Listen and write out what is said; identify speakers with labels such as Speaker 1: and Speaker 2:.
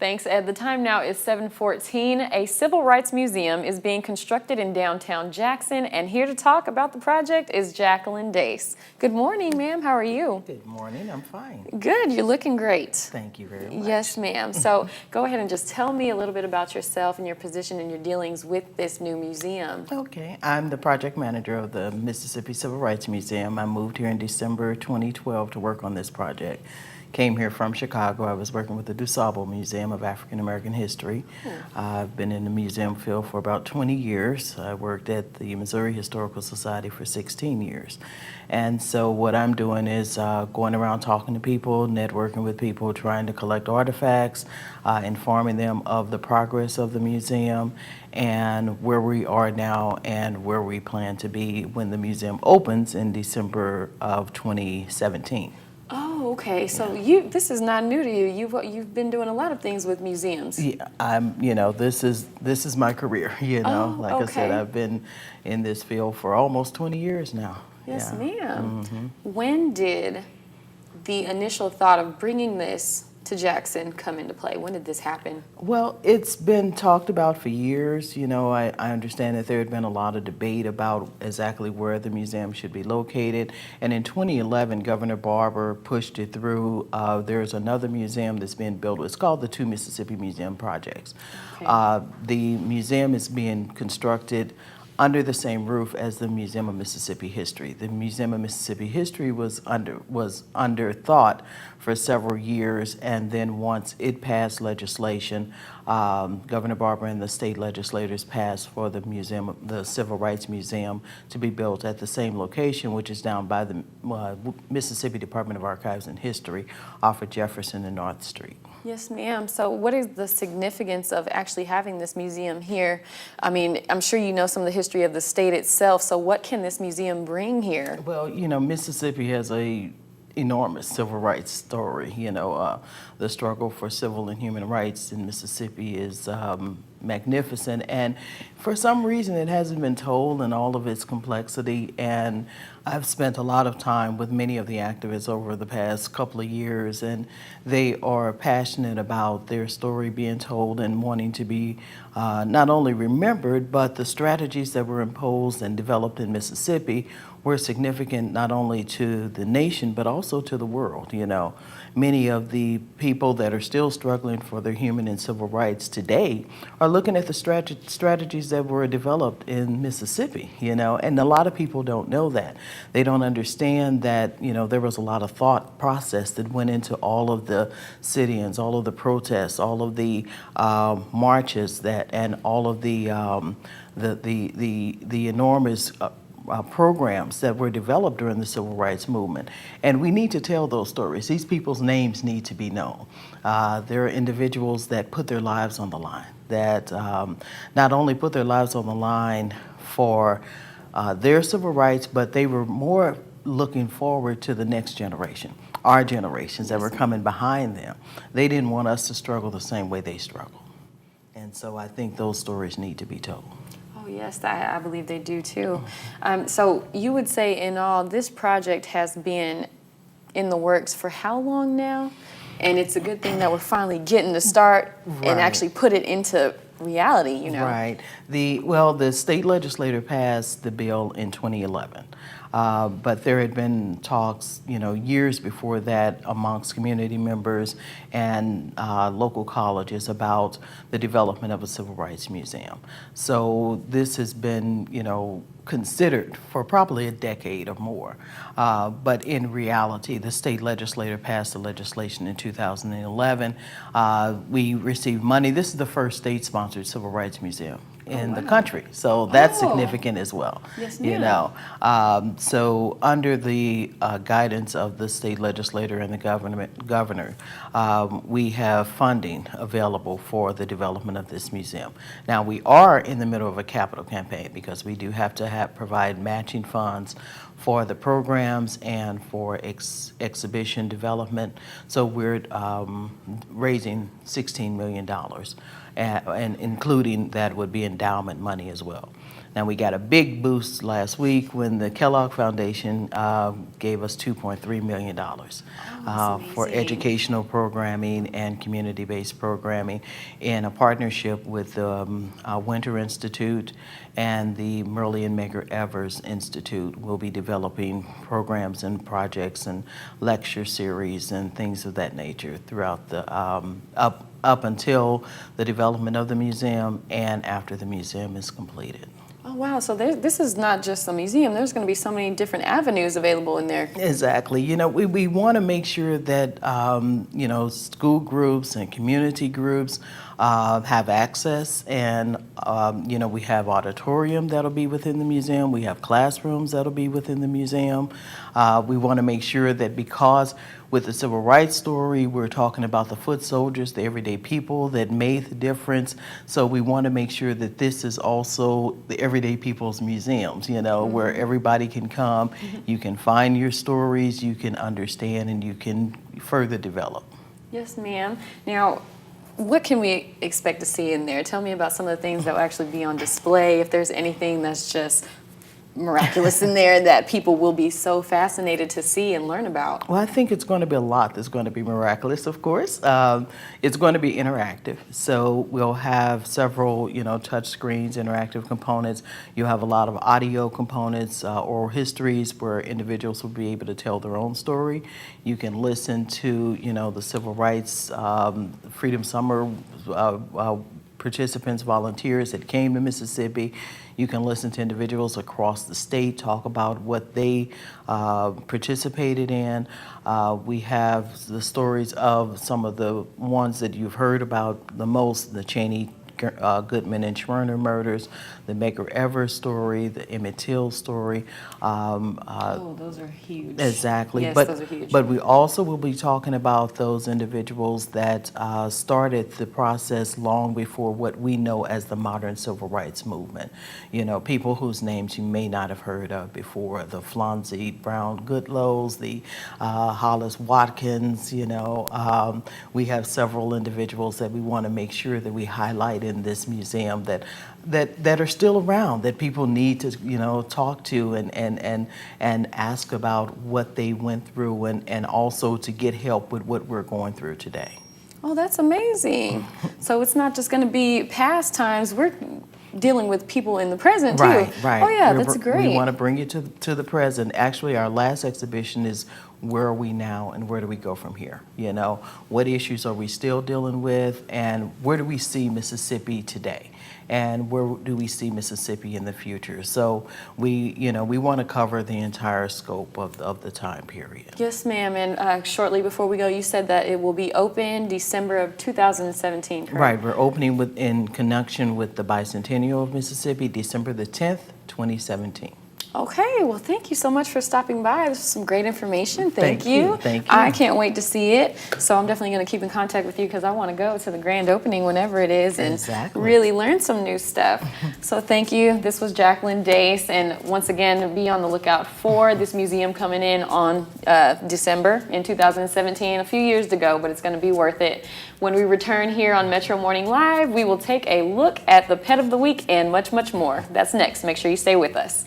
Speaker 1: Thanks, Ed. The time now is 7:14. A civil rights museum is being constructed in downtown Jackson, and here to talk about the project is Jacqueline Dace. Good morning, ma'am. How are you?
Speaker 2: Good morning. I'm fine.
Speaker 1: Good. You're looking great.
Speaker 2: Thank you very much.
Speaker 1: Yes, ma'am. So go ahead and just tell me a little bit about yourself and your position and your dealings with this new museum.
Speaker 2: Okay. I'm the project manager of the Mississippi Civil Rights Museum. I moved here in December 2012 to work on this project. Came here from Chicago. I was working with the DuSable Museum of African American History. I've been in the museum field for about 20 years. I worked at the Missouri Historical Society for 16 years. And so what I'm doing is going around talking to people, networking with people, trying to collect artifacts, informing them of the progress of the museum and where we are now and where we plan to be when the museum opens in December of 2017.
Speaker 1: Oh, okay. So this is not new to you. You've been doing a lot of things with museums.
Speaker 2: Yeah, this is my career, Like I said, I've been in this field for almost 20 years now.
Speaker 1: Yes,
Speaker 2: yeah.
Speaker 1: ma'am.
Speaker 2: Mm-hmm.
Speaker 1: When did the initial thought of bringing this to Jackson come into play? When did this happen?
Speaker 2: Well, it's been talked about for years. I understand that there had been a lot of debate about exactly where the museum should be located. And in 2011, Governor Barber pushed it through. There's another museum that's being built. It's called the Two Mississippi Museum Projects.
Speaker 1: Okay.
Speaker 2: The museum is being constructed under the same roof as the Museum of Mississippi History. The Museum of Mississippi History was under thought for several years, and then once it passed legislation, Governor Barber and the state legislators passed for the Civil Rights Museum to be built at the same location, which is down by the Mississippi Department of Archives and History off of Jefferson and North Street.
Speaker 1: Yes, ma'am. So what is the significance of actually having this museum here? I mean, I'm sure you know some of the history of the state itself, so what can this museum bring here?
Speaker 2: Well, Mississippi has a enormous civil rights story. The struggle for civil and human rights in Mississippi is magnificent, and for some reason it hasn't been told in all of its complexity. And I've spent a lot of time with many of the activists over the past couple of years, and they are passionate about their story being told and wanting to be not only remembered, but the strategies that were imposed and developed in Mississippi were significant not only to the nation, but also to the world. Many of the people that are still struggling for their human and civil rights today are looking at the strategies that were developed in Mississippi, and a lot of people don't know that. They don't understand that, there was a lot of thought process that went into all of the sit-ins, all of the protests, all of the marches and all of the enormous programs that were developed during the civil rights movement. And we need to tell those stories. These people's names need to be known. There are individuals that put their lives on the line, that not only put their lives on the line for their civil rights, but they were more looking forward to the next generation, our generations that were coming behind them. They didn't want us to struggle the same way they struggled. And so I think those stories need to be told.
Speaker 1: Oh, yes, I believe they do too. So you would say in all, this project has been in the works for how long now? And it's a good thing that we're finally getting to start and actually put it into reality,
Speaker 2: Right. The state legislature passed the bill in 2011. But there had been talks, years before that amongst community members and local colleges about the development of a civil rights museum. So this has been, considered for probably a decade or more. But in reality, the state legislature passed the legislation in 2011. We received money. This is the first state-sponsored civil rights museum in the country, so that's significant as well.
Speaker 1: Yes, ma'am.
Speaker 2: So under the guidance of the state legislator and the governor, we have funding available for the development of this museum. Now we are in the middle of a capital campaign because we do have to provide matching funds for the programs and for exhibition development. So we're raising $16 million. And including that would be endowment money as well. Now, we got a big boost last week when the Kellogg Foundation gave us $2.3 million for
Speaker 1: amazing.
Speaker 2: educational programming and community-based programming in a partnership with the Winter Institute and the Merlin Medgar Evers Institute. We'll be developing programs and projects and lecture series and things of that nature throughout the up until the development of the museum and after the museum is completed.
Speaker 1: Oh, wow. So this is not just a museum. There's going to be so many different avenues available in there.
Speaker 2: Exactly. You know, we want to make sure that, you know, school groups and community groups have access, and, you know, we have auditorium that'll be within the museum. We have classrooms that'll be within the museum. We want to make sure that, because with the civil rights story, we're talking about the foot soldiers, the everyday people that made the difference. So we want to make sure that this is also the everyday people's museums, you know, where everybody can come, you can find your stories, you can understand, and you can further develop.
Speaker 1: Yes, ma'am. Now, what can we expect to see in there? Tell me about some of the things that will actually be on display, if there's anything that's just miraculous in there that people will be so fascinated to see and learn about.
Speaker 2: Well, I think it's going to be a lot that's going to be miraculous, of course. It's going to be interactive. So we'll have several, you know, touch screens, interactive components. You'll have a lot of audio components, oral histories where individuals will be able to tell their own story. You can listen to, you know, the civil rights, Freedom Summer participants, volunteers that came to Mississippi. You can listen to individuals across the state talk about what they participated in. We have the stories of some of the ones that you've heard about the most, the Cheney, Goodman, and Schwerner murders, the Medgar Evers story, the Emmett Till story.
Speaker 1: Oh, those are huge.
Speaker 2: Exactly.
Speaker 1: Yes,
Speaker 2: but,
Speaker 1: those are huge.
Speaker 2: But we also will be talking about those individuals that started the process long before what we know as the modern civil rights movement. You know, people whose names you may not have heard of before, the Phronsie Brown Goodlows, the Hollis Watkins, you know. We have several individuals that we want to make sure that we highlight in this museum that are still around, that people need to, you know, talk to and ask about what they went through, and also to get help with what we're going through today.
Speaker 1: Oh, that's amazing. So it's not just going to be past times. We're dealing with people in the present too.
Speaker 2: Right.
Speaker 1: Oh yeah, that's great.
Speaker 2: We want to bring it to the present. Actually, our last exhibition is where are we now and where do we go from here? You know, what issues are we still dealing with, and where do we see Mississippi today? And where do we see Mississippi in the future? So we want to cover the entire scope of the time period.
Speaker 1: Yes, ma'am. And shortly before we go, you said that it will be open December of 2017, correct?
Speaker 2: Right. We're opening in connection with the bicentennial of Mississippi, December the 10th, 2017.
Speaker 1: Okay, well, thank you so much for stopping by. This was some great information. Thank you.
Speaker 2: Thank you.
Speaker 1: I can't wait to see it. So I'm definitely going to keep in contact with you because I want to go to the grand opening whenever it is and really learn some new stuff. So thank you. This was Jacqueline Dace. And once again, be on the lookout for this museum coming in on December in 2017, a few years to go, but it's going to be worth it. When we return here on Metro Morning Live, we will take a look at the Pet of the Week and much, much more. That's next. Make sure you stay with us.